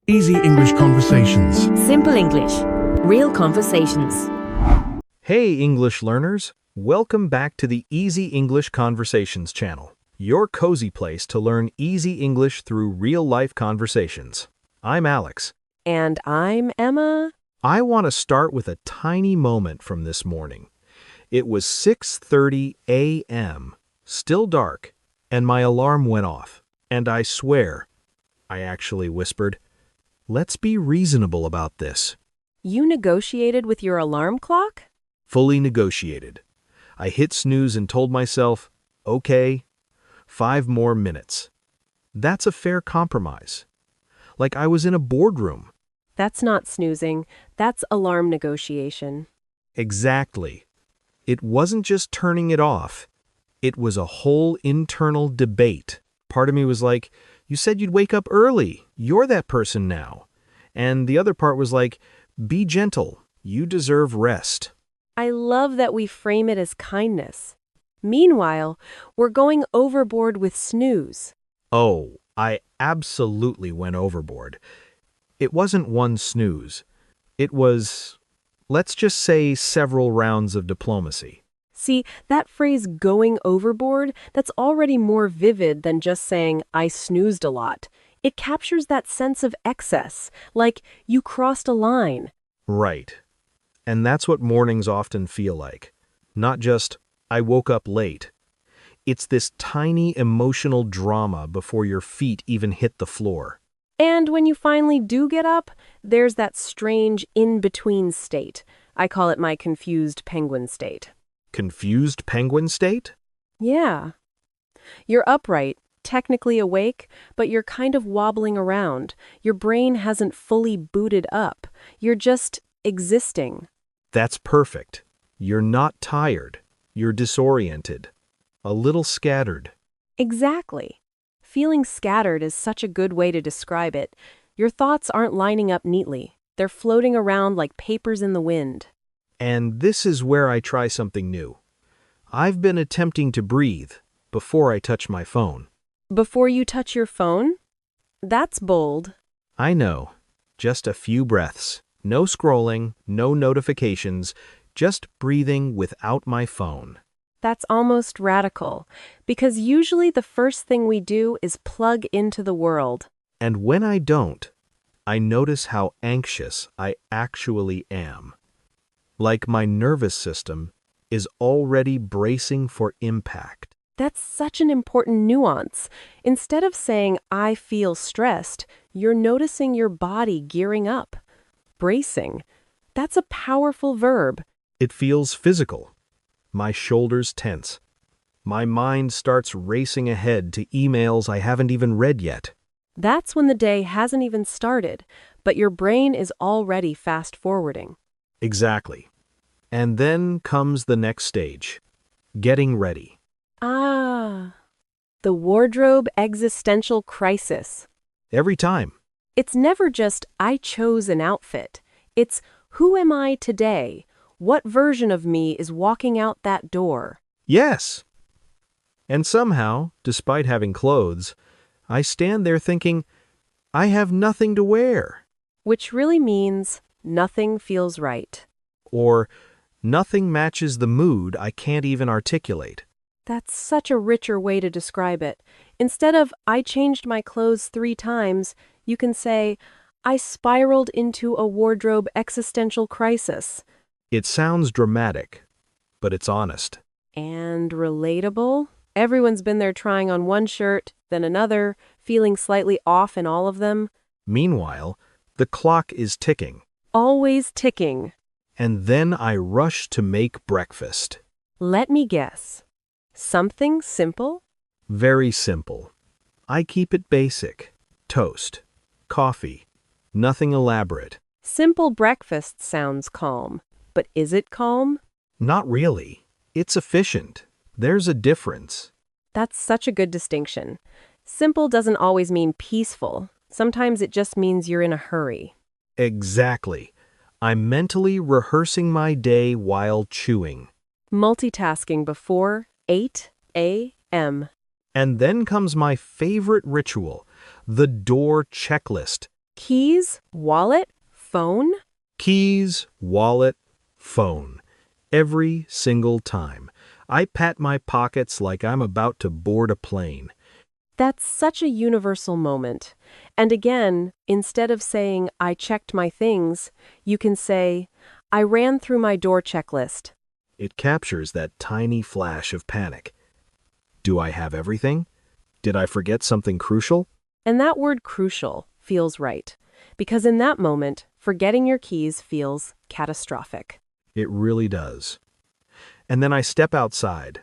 Easy English conversations. Simple English. Real conversations. Hey English learners, welcome back to the Easy English Conversations channel, your cozy place to learn easy English through real-life conversations. I'm Alex. And I'm Emma. I want to start with a tiny moment from this morning. It was 6:30 a.m., still dark, and my alarm went off. And I swear, I actually whispered, "Let's be reasonable about this." You negotiated with your alarm clock? Fully negotiated. I hit snooze and told myself, okay, 5 more minutes. That's a fair compromise. Like I was in a boardroom. That's not snoozing. That's alarm negotiation. Exactly. It wasn't just turning it off. It was a whole internal debate. Part of me was like, you said you'd wake up early. You're that person now. And the other part was like, be gentle. You deserve rest. I love that we frame it as kindness. Meanwhile, we're going overboard with snooze. Oh, I absolutely went overboard. It wasn't one snooze. It was, let's just say, several rounds of diplomacy. See, that phrase going overboard, that's already more vivid than just saying, I snoozed a lot. It captures that sense of excess, like you crossed a line. Right. And that's what mornings often feel like. Not just, I woke up late. It's this tiny emotional drama before your feet even hit the floor. And when you finally do get up, there's that strange in-between state. I call it my confused penguin state. Confused penguin state? Yeah. You're upright, technically awake, but you're kind of wobbling around. Your brain hasn't fully booted up. You're just existing. That's perfect. You're not tired. You're disoriented. A little scattered. Exactly. Feeling scattered is such a good way to describe it. Your thoughts aren't lining up neatly. They're floating around like papers in the wind. And this is where I try something new. I've been attempting to breathe before I touch my phone. Before you touch your phone? That's bold. I know. Just a few breaths. No scrolling, no notifications, just breathing without my phone. That's almost radical, because usually the first thing we do is plug into the world. And when I don't, I notice how anxious I actually am. Like my nervous system is already bracing for impact. That's such an important nuance. Instead of saying, I feel stressed, you're noticing your body gearing up. Bracing. That's a powerful verb. It feels physical. My shoulders tense. My mind starts racing ahead to emails I haven't even read yet. That's when the day hasn't even started, but your brain is already fast-forwarding. Exactly. And then comes the next stage. Getting ready. Ah, the wardrobe existential crisis. Every time. It's never just, I chose an outfit. It's, who am I today? What version of me is walking out that door? Yes. And somehow, despite having clothes, I stand there thinking, I have nothing to wear. Which really means nothing feels right. Or nothing matches the mood I can't even articulate. That's such a richer way to describe it. Instead of, I changed my clothes 3 times, you can say, I spiraled into a wardrobe existential crisis. It sounds dramatic, but it's honest. And relatable. Everyone's been there trying on one shirt, then another, feeling slightly off in all of them. Meanwhile, the clock is ticking. Always ticking. And then I rush to make breakfast. Let me guess. Something simple? Very simple. I keep it basic. Toast. Coffee. Nothing elaborate. Simple breakfast sounds calm. But is it calm? Not really. It's efficient. There's a difference. That's such a good distinction. Simple doesn't always mean peaceful. Sometimes it just means you're in a hurry. Exactly. I'm mentally rehearsing my day while chewing. Multitasking before 8 a.m. And then comes my favorite ritual, the door checklist. Keys, wallet, phone? Keys, wallet, phone. Every single time. I pat my pockets like I'm about to board a plane. That's such a universal moment. And again, instead of saying, I checked my things, you can say, I ran through my door checklist. It captures that tiny flash of panic. Do I have everything? Did I forget something crucial? And that word crucial feels right, because in that moment, forgetting your keys feels catastrophic. It really does. And then I step outside,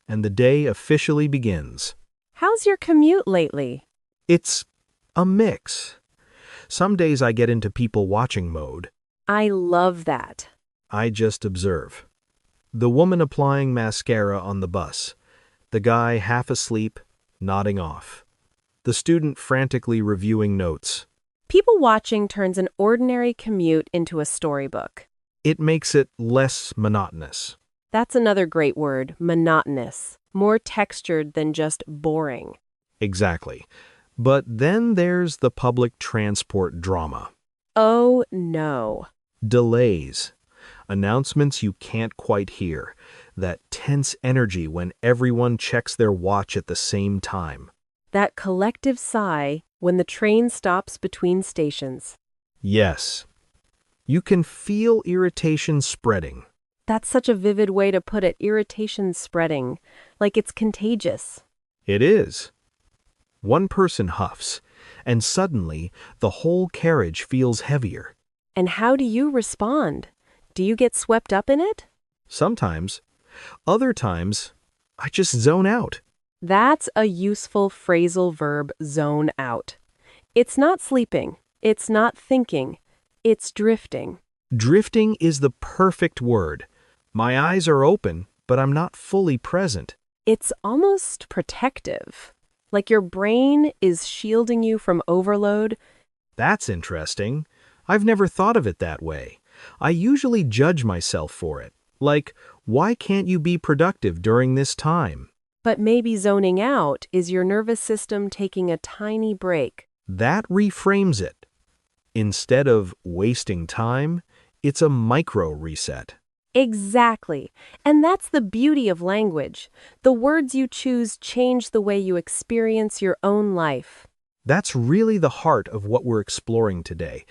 and the day officially begins. How's your commute lately? It's a mix. Some days I get into people watching mode. I love that. I just observe. The woman applying mascara on the bus. The guy half asleep, nodding off. The student frantically reviewing notes. People watching turns an ordinary commute into a storybook. It makes it less monotonous. That's another great word, monotonous. More textured than just boring. Exactly. But then there's the public transport drama. Oh, no. Delays. Announcements you can't quite hear. That tense energy when everyone checks their watch at the same time. That collective sigh when the train stops between stations. Yes. You can feel irritation spreading. That's such a vivid way to put it, irritation spreading, like it's contagious. It is. One person huffs, and suddenly the whole carriage feels heavier. And how do you respond? Do you get swept up in it? Sometimes. Other times, I just zone out. That's a useful phrasal verb, zone out. It's not sleeping. It's not thinking. It's drifting. Drifting is the perfect word. My eyes are open, but I'm not fully present. It's almost protective. Like your brain is shielding you from overload. That's interesting. I've never thought of it that way. I usually judge myself for it. Like, why can't you be productive during this time? But maybe zoning out is your nervous system taking a tiny break. That reframes it. Instead of wasting time, it's a micro reset. Exactly. And that's the beauty of language. The words you choose change the way you experience your own life. That's really the heart of what we're exploring today.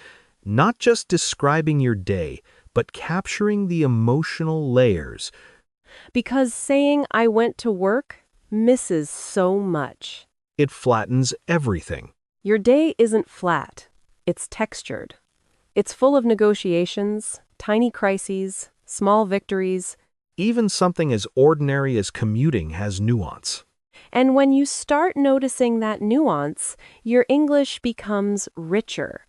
Not just describing your day, but capturing the emotional layers. Because saying I went to work misses so much. It flattens everything. Your day isn't flat. It's textured. It's full of negotiations, tiny crises, small victories. Even something as ordinary as commuting has nuance. And when you start noticing that nuance, your English becomes richer.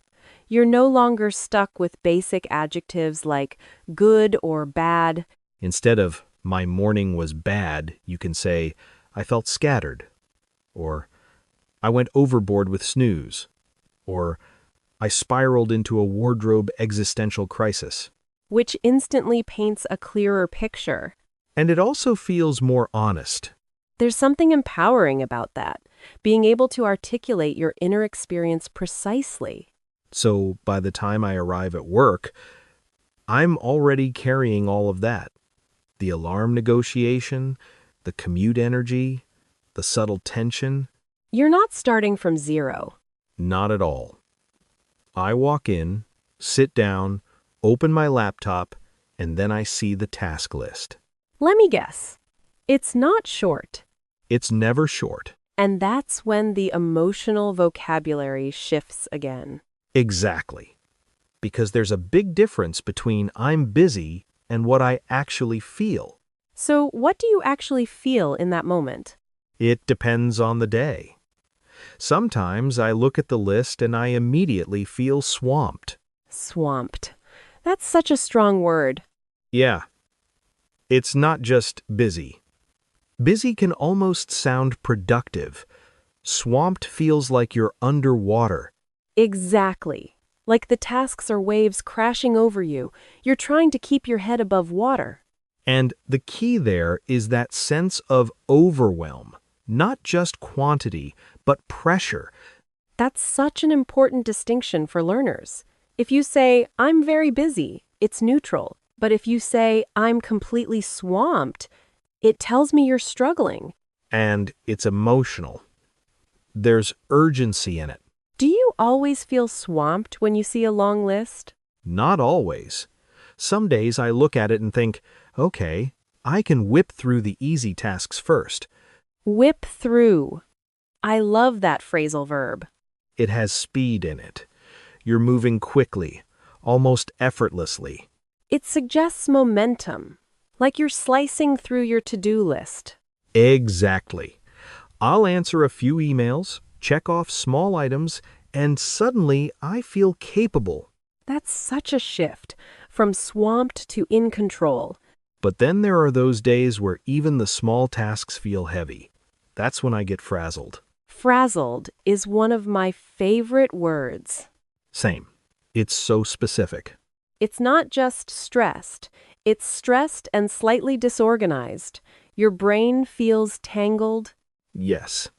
You're no longer stuck with basic adjectives like good or bad. Instead of, my morning was bad, you can say, I felt scattered. Or, I went overboard with snooze. Or, I spiraled into a wardrobe existential crisis. Which instantly paints a clearer picture. And it also feels more honest. There's something empowering about that, being able to articulate your inner experience precisely. So by the time I arrive at work, I'm already carrying all of that. The alarm negotiation, the commute energy, the subtle tension. You're not starting from zero. Not at all. I walk in, sit down, open my laptop, and then I see the task list. Let me guess. It's not short. It's never short. And that's when the emotional vocabulary shifts again. Exactly. Because there's a big difference between I'm busy and what I actually feel. So what do you actually feel in that moment? It depends on the day. Sometimes I look at the list and I immediately feel swamped. Swamped. That's such a strong word. Yeah. It's not just busy. Busy can almost sound productive. Swamped feels like you're underwater. Exactly. Like the tasks are waves crashing over you. You're trying to keep your head above water. And the key there is that sense of overwhelm. Not just quantity, but pressure. That's such an important distinction for learners. If you say, I'm very busy, it's neutral. But if you say, I'm completely swamped, it tells me you're struggling. And it's emotional. There's urgency in it. Do you always feel swamped when you see a long list? Not always. Some days I look at it and think, okay, I can whip through the easy tasks first. Whip through. I love that phrasal verb. It has speed in it. You're moving quickly, almost effortlessly. It suggests momentum, like you're slicing through your to-do list. Exactly. I'll answer a few emails, check off small items, and suddenly I feel capable. That's such a shift, from swamped to in control. But then there are those days where even the small tasks feel heavy. That's when I get frazzled. Frazzled is one of my favorite words. Same. It's so specific. It's not just stressed, it's stressed and slightly disorganized. Your brain feels tangled. Yes.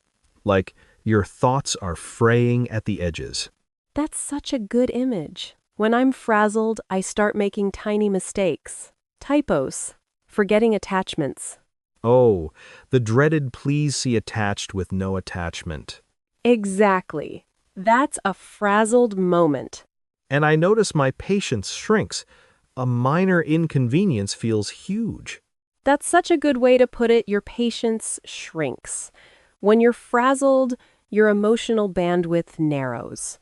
Like your thoughts are fraying at the edges. That's such a good image. When I'm frazzled, I start making tiny mistakes. Typos. Forgetting attachments. Oh, the dreaded please see attached with no attachment. Exactly. That's a frazzled moment. And I notice my patience shrinks. A minor inconvenience feels huge. That's such a good way to put it. Your patience shrinks. When you're frazzled, your emotional bandwidth narrows.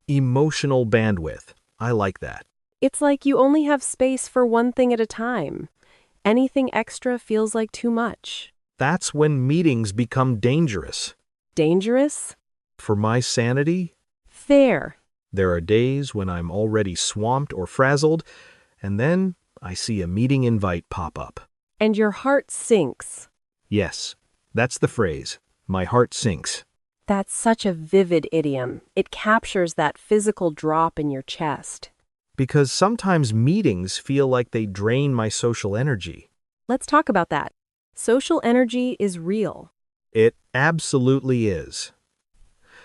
Emotional bandwidth. I like that. It's like you only have space for one thing at a time. Anything extra feels like too much. That's when meetings become dangerous. Dangerous? For my sanity, Fair. there are days when I'm already swamped or frazzled, and then I see a meeting invite pop up. And your heart sinks. Yes, that's the phrase. My heart sinks. That's such a vivid idiom. It captures that physical drop in your chest. Because sometimes meetings feel like they drain my social energy. Let's talk about that. Social energy is real. It absolutely is.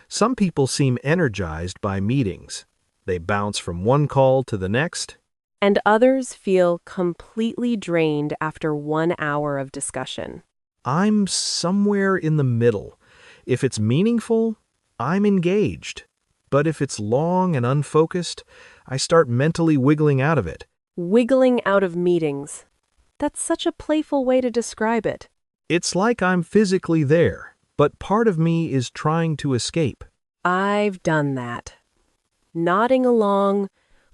Some people seem energized by meetings. They bounce from one call to the next. And others feel completely drained after 1 hour of discussion. I'm somewhere in the middle. If it's meaningful, I'm engaged. But if it's long and unfocused, I start mentally wiggling out of it. Wiggling out of meetings. That's such a playful way to describe it. It's like I'm physically there, but part of me is trying to escape. I've done that. Nodding along,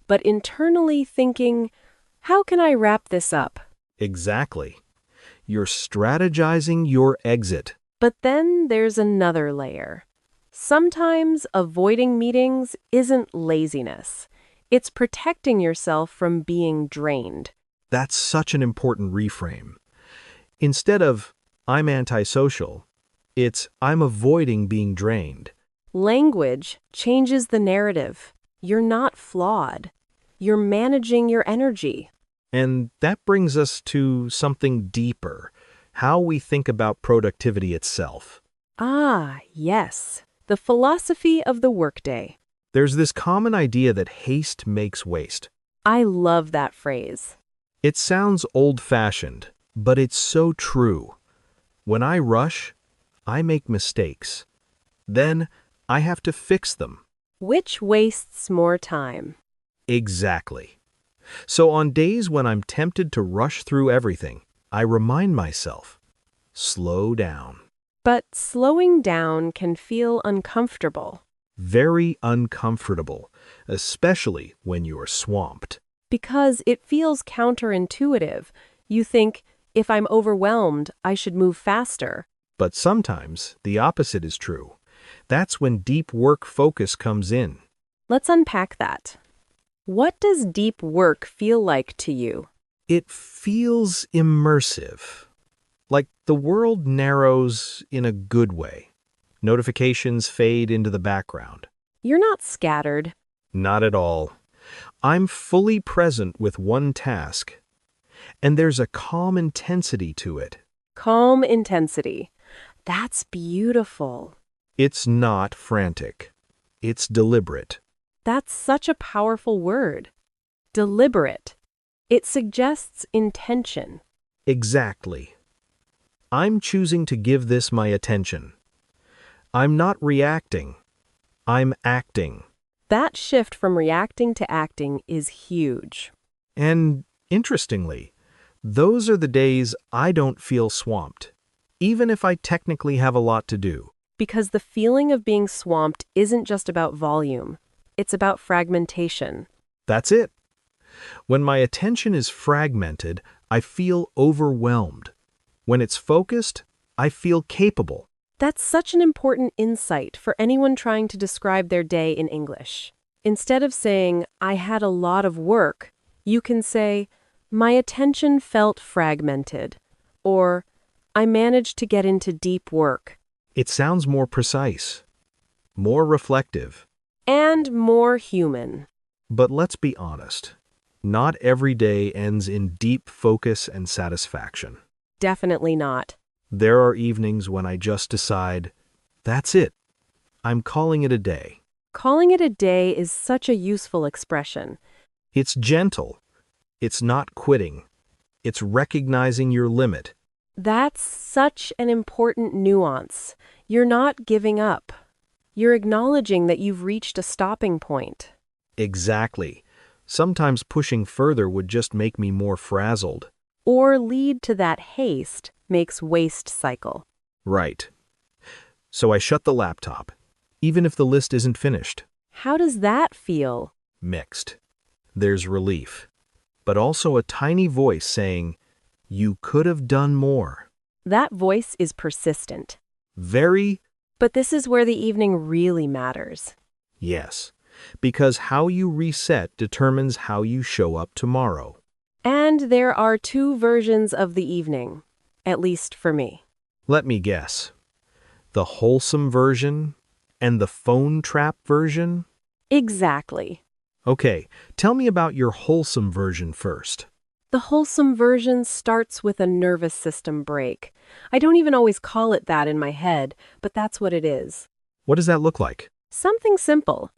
but internally thinking, how can I wrap this up? Exactly. You're strategizing your exit. But then there's another layer. Sometimes avoiding meetings isn't laziness. It's protecting yourself from being drained. That's such an important reframe. Instead of, I'm antisocial, it's, I'm avoiding being drained. Language changes the narrative. You're not flawed. You're managing your energy. And that brings us to something deeper, how we think about productivity itself. Ah, yes. The philosophy of the workday. There's this common idea that haste makes waste. I love that phrase. It sounds old-fashioned, but it's so true. When I rush, I make mistakes. Then I have to fix them. Which wastes more time? Exactly. So on days when I'm tempted to rush through everything, I remind myself, slow down. But slowing down can feel uncomfortable. Very uncomfortable, especially when you're swamped. Because it feels counterintuitive. You think, if I'm overwhelmed, I should move faster. But sometimes the opposite is true. That's when deep work focus comes in. Let's unpack that. What does deep work feel like to you? It feels immersive. Like the world narrows in a good way. Notifications fade into the background. You're not scattered. Not at all. I'm fully present with one task. And there's a calm intensity to it. Calm intensity. That's beautiful. It's not frantic. It's deliberate. That's such a powerful word. Deliberate. It suggests intention. Exactly. I'm choosing to give this my attention. I'm not reacting. I'm acting. That shift from reacting to acting is huge. And interestingly, those are the days I don't feel swamped, even if I technically have a lot to do. Because the feeling of being swamped isn't just about volume, it's about fragmentation. That's it. When my attention is fragmented, I feel overwhelmed. When it's focused, I feel capable. That's such an important insight for anyone trying to describe their day in English. Instead of saying, I had a lot of work, you can say, my attention felt fragmented, or I managed to get into deep work. It sounds more precise, more reflective. And more human. But let's be honest, not every day ends in deep focus and satisfaction. Definitely not. There are evenings when I just decide, that's it. I'm calling it a day. Calling it a day is such a useful expression. It's gentle. It's not quitting. It's recognizing your limit. That's such an important nuance. You're not giving up. You're acknowledging that you've reached a stopping point. Exactly. Sometimes pushing further would just make me more frazzled. Or lead to that haste makes waste cycle. Right. So I shut the laptop, even if the list isn't finished. How does that feel? Mixed. There's relief, but also a tiny voice saying, you could have done more. That voice is persistent. Very. But this is where the evening really matters. Yes, because how you reset determines how you show up tomorrow. And there are two versions of the evening, at least for me. Let me guess. The wholesome version and the phone trap version? Exactly. Okay, tell me about your wholesome version first. The wholesome version starts with a nervous system break. I don't even always call it that in my head, but that's what it is. What does that look like? Something simple.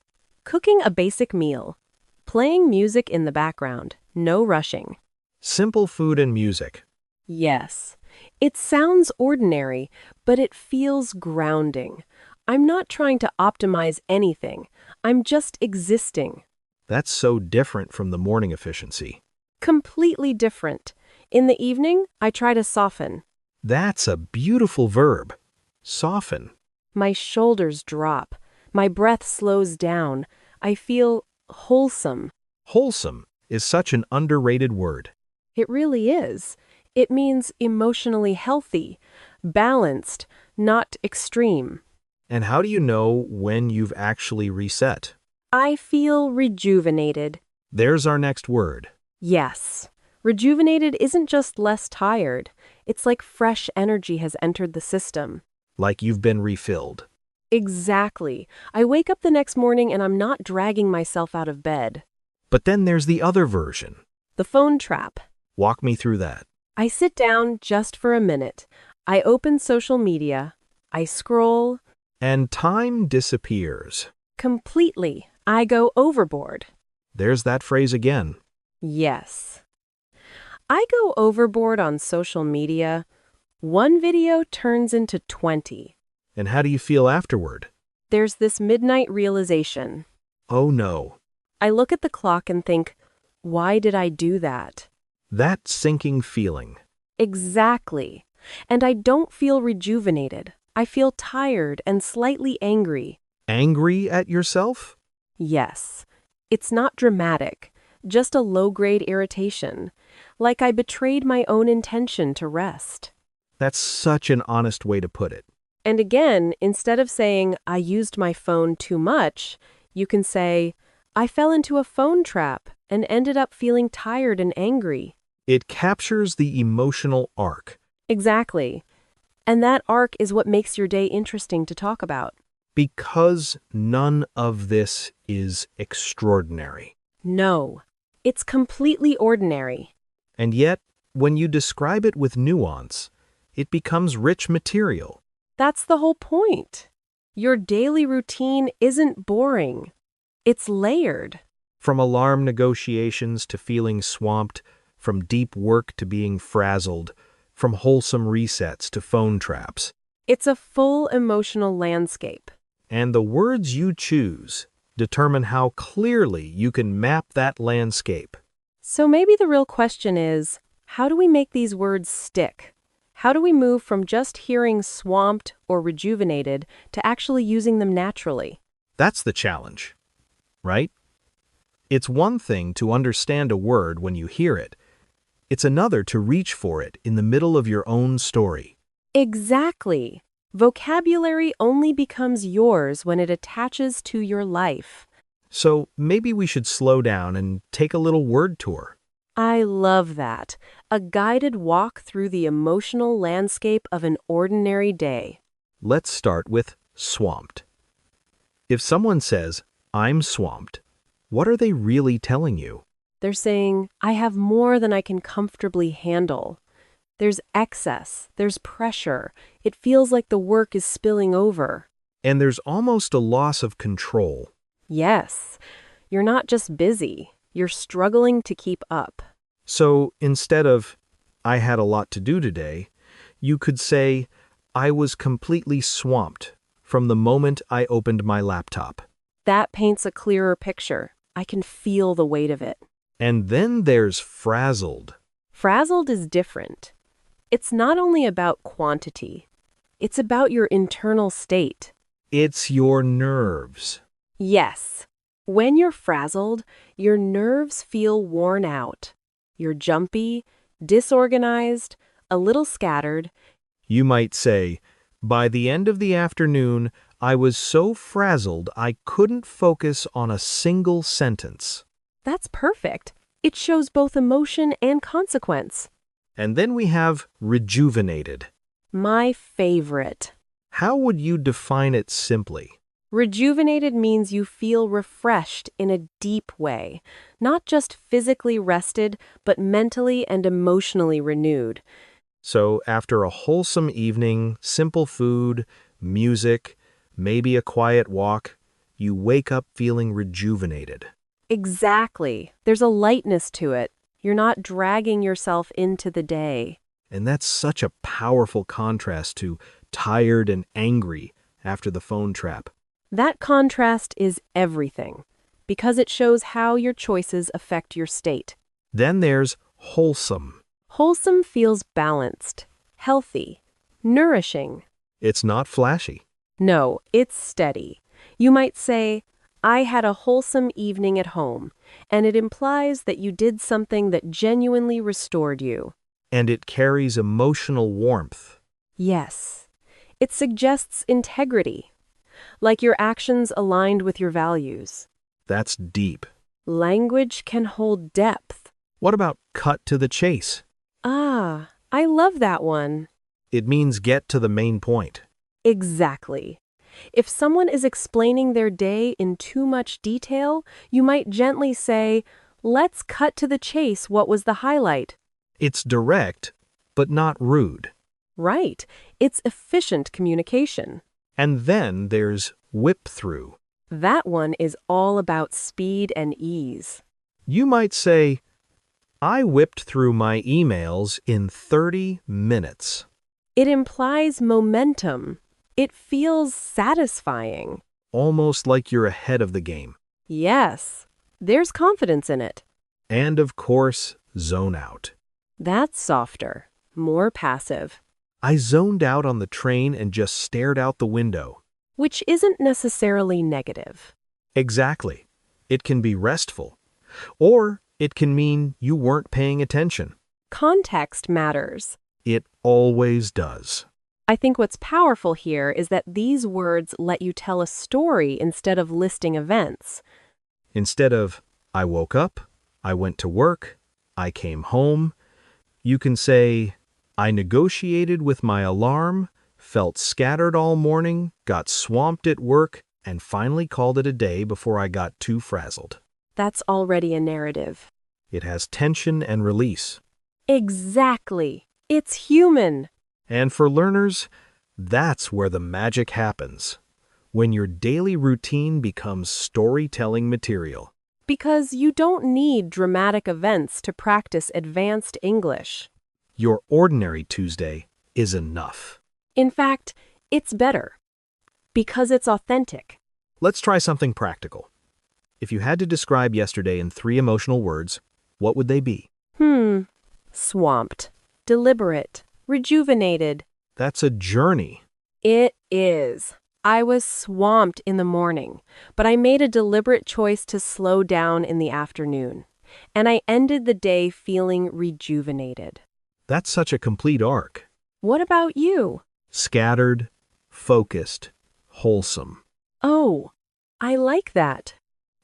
Cooking a basic meal. Playing music in the background. No rushing. Simple food and music. Yes. It sounds ordinary, but it feels grounding. I'm not trying to optimize anything. I'm just existing. That's so different from the morning efficiency. Completely different. In the evening, I try to soften. That's a beautiful verb. Soften. My shoulders drop. My breath slows down. I feel wholesome. Wholesome is such an underrated word. It really is. It means emotionally healthy, balanced, not extreme. And how do you know when you've actually reset? I feel rejuvenated. There's our next word. Yes. Rejuvenated isn't just less tired. It's like fresh energy has entered the system. Like you've been refilled. Exactly. I wake up the next morning and I'm not dragging myself out of bed. But then there's the other version. The phone trap. Walk me through that. I sit down just for a minute. I open social media. I scroll. And time disappears. Completely. I go overboard. There's that phrase again. Yes. I go overboard on social media. One video turns into 20. And how do you feel afterward? There's this midnight realization. Oh no. I look at the clock and think, why did I do that? That sinking feeling. Exactly. And I don't feel rejuvenated. I feel tired and slightly angry. Angry at yourself? Yes. It's not dramatic, just a low-grade irritation, like I betrayed my own intention to rest. That's such an honest way to put it. And again, instead of saying, I used my phone too much, you can say, I fell into a phone trap and ended up feeling tired and angry. It captures the emotional arc. Exactly. And that arc is what makes your day interesting to talk about. Because none of this is extraordinary. No, it's completely ordinary. And yet, when you describe it with nuance, it becomes rich material. That's the whole point. Your daily routine isn't boring. It's layered. From alarm negotiations to feeling swamped, from deep work to being frazzled, from wholesome resets to phone traps. It's a full emotional landscape. And the words you choose determine how clearly you can map that landscape. So maybe the real question is, how do we make these words stick? How do we move from just hearing swamped or rejuvenated to actually using them naturally? That's the challenge, right? It's one thing to understand a word when you hear it. It's another to reach for it in the middle of your own story. Exactly. Vocabulary only becomes yours when it attaches to your life. So maybe we should slow down and take a little word tour. I love that. A guided walk through the emotional landscape of an ordinary day. Let's start with swamped. If someone says, "I'm swamped," what are they really telling you? They're saying, I have more than I can comfortably handle. There's excess, there's pressure. It feels like the work is spilling over. And there's almost a loss of control. Yes, you're not just busy, you're struggling to keep up. So instead of, "I had a lot to do today," you could say, "I was completely swamped from the moment I opened my laptop." That paints a clearer picture. I can feel the weight of it. And then there's frazzled. Frazzled is different. It's not only about quantity, it's about your internal state. It's your nerves. Yes, when you're frazzled, your nerves feel worn out. You're jumpy, disorganized, a little scattered. You might say, "By the end of the afternoon, I was so frazzled I couldn't focus on a single sentence." That's perfect. It shows both emotion and consequence. And then we have rejuvenated. My favorite. How would you define it simply? Rejuvenated means you feel refreshed in a deep way, not just physically rested, but mentally and emotionally renewed. So after a wholesome evening, simple food, music, maybe a quiet walk, you wake up feeling rejuvenated. Exactly. There's a lightness to it. You're not dragging yourself into the day. And that's such a powerful contrast to tired and angry after the phone trap. That contrast is everything, because it shows how your choices affect your state. Then there's wholesome. Wholesome feels balanced, healthy, nourishing. It's not flashy. No, it's steady. You might say, I had a wholesome evening at home, and it implies that you did something that genuinely restored you. And it carries emotional warmth. Yes, it suggests integrity, like your actions aligned with your values. That's deep. Language can hold depth. What about cut to the chase? Ah, I love that one. It means get to the main point. Exactly. If someone is explaining their day in too much detail, you might gently say, let's cut to the chase. What was the highlight? It's direct, but not rude. Right. It's efficient communication. And then there's whip through. That one is all about speed and ease. You might say, "I whipped through my emails in 30 minutes. It implies momentum. It feels satisfying. Almost like you're ahead of the game. Yes, there's confidence in it. And of course, zone out. That's softer, more passive. I zoned out on the train and just stared out the window. Which isn't necessarily negative. Exactly. It can be restful. Or it can mean you weren't paying attention. Context matters. It always does. I think what's powerful here is that these words let you tell a story instead of listing events. Instead of, "I woke up, I went to work, I came home," you can say, "I negotiated with my alarm, felt scattered all morning, got swamped at work, and finally called it a day before I got too frazzled." That's already a narrative. It has tension and release. Exactly. It's human. And for learners, that's where the magic happens. When your daily routine becomes storytelling material. Because you don't need dramatic events to practice advanced English. Your ordinary Tuesday is enough. In fact, it's better. Because it's authentic. Let's try something practical. If you had to describe yesterday in 3 emotional words, what would they be? Swamped. Deliberate. Rejuvenated. That's a journey. It is. I was swamped in the morning, but I made a deliberate choice to slow down in the afternoon. And I ended the day feeling rejuvenated. That's such a complete arc. What about you? Scattered, focused, wholesome. Oh, I like that.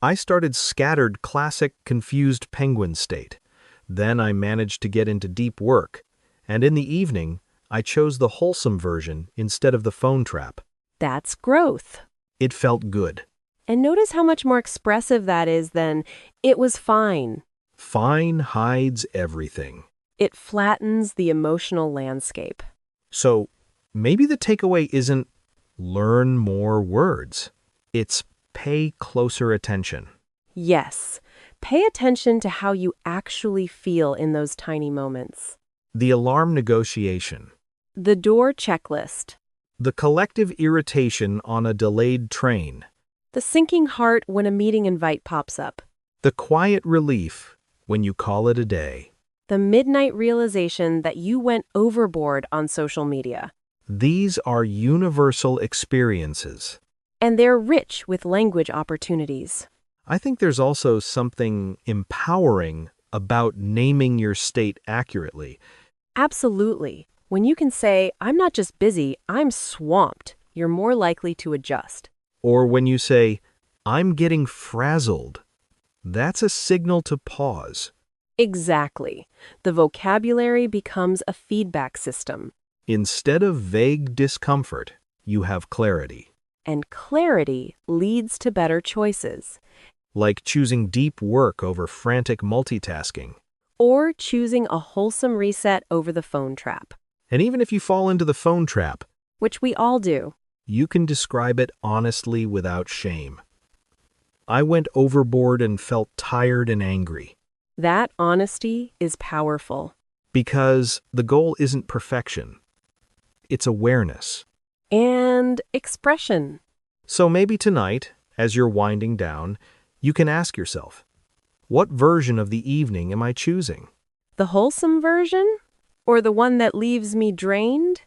I started scattered, classic, confused penguin state. Then I managed to get into deep work. And in the evening, I chose the wholesome version instead of the phone trap. That's growth. It felt good. And notice how much more expressive that is than, "It was fine." Fine hides everything. It flattens the emotional landscape. So maybe the takeaway isn't learn more words. It's pay closer attention. Yes, pay attention to how you actually feel in those tiny moments. The alarm negotiation. The door checklist. The collective irritation on a delayed train. The sinking heart when a meeting invite pops up. The quiet relief when you call it a day. The midnight realization that you went overboard on social media. These are universal experiences. And they're rich with language opportunities. I think there's also something empowering about naming your state accurately. Absolutely. When you can say, "I'm not just busy, I'm swamped," you're more likely to adjust. Or when you say, "I'm getting frazzled," that's a signal to pause. Exactly. The vocabulary becomes a feedback system. Instead of vague discomfort, you have clarity. And clarity leads to better choices. Like choosing deep work over frantic multitasking. Or choosing a wholesome reset over the phone trap. And even if you fall into the phone trap, Which we all do. you can describe it honestly without shame. I went overboard and felt tired and angry. That honesty is powerful. Because the goal isn't perfection. It's awareness. And expression. So maybe tonight, as you're winding down, you can ask yourself, what version of the evening am I choosing? The wholesome version? Or the one that leaves me drained?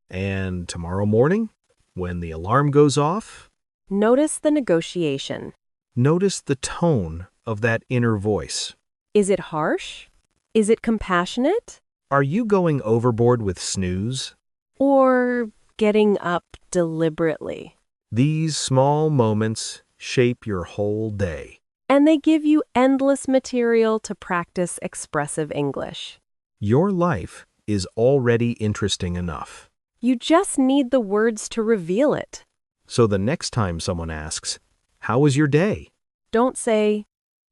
And tomorrow morning, when the alarm goes off, Notice the negotiation. notice the tone of that inner voice. Is it harsh? Is it compassionate? Are you going overboard with snooze? Or getting up deliberately? These small moments shape your whole day. And they give you endless material to practice expressive English. Your life is already interesting enough. You just need the words to reveal it. So the next time someone asks, "How was your day?" Don't say,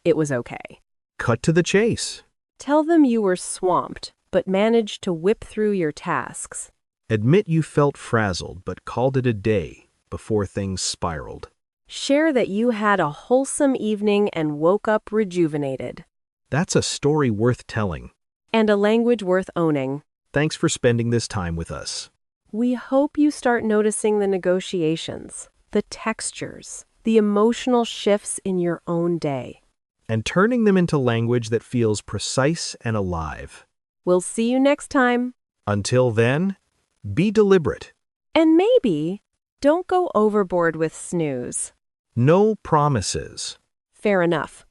"It was okay." Cut to the chase. Tell them you were swamped, but managed to whip through your tasks. Admit you felt frazzled but called it a day before things spiraled. Share that you had a wholesome evening and woke up rejuvenated. That's a story worth telling. And a language worth owning. Thanks for spending this time with us. We hope you start noticing the negotiations, the textures, the emotional shifts in your own day. And turning them into language that feels precise and alive. We'll see you next time. Until then, be deliberate. And maybe don't go overboard with snooze. No promises. Fair enough.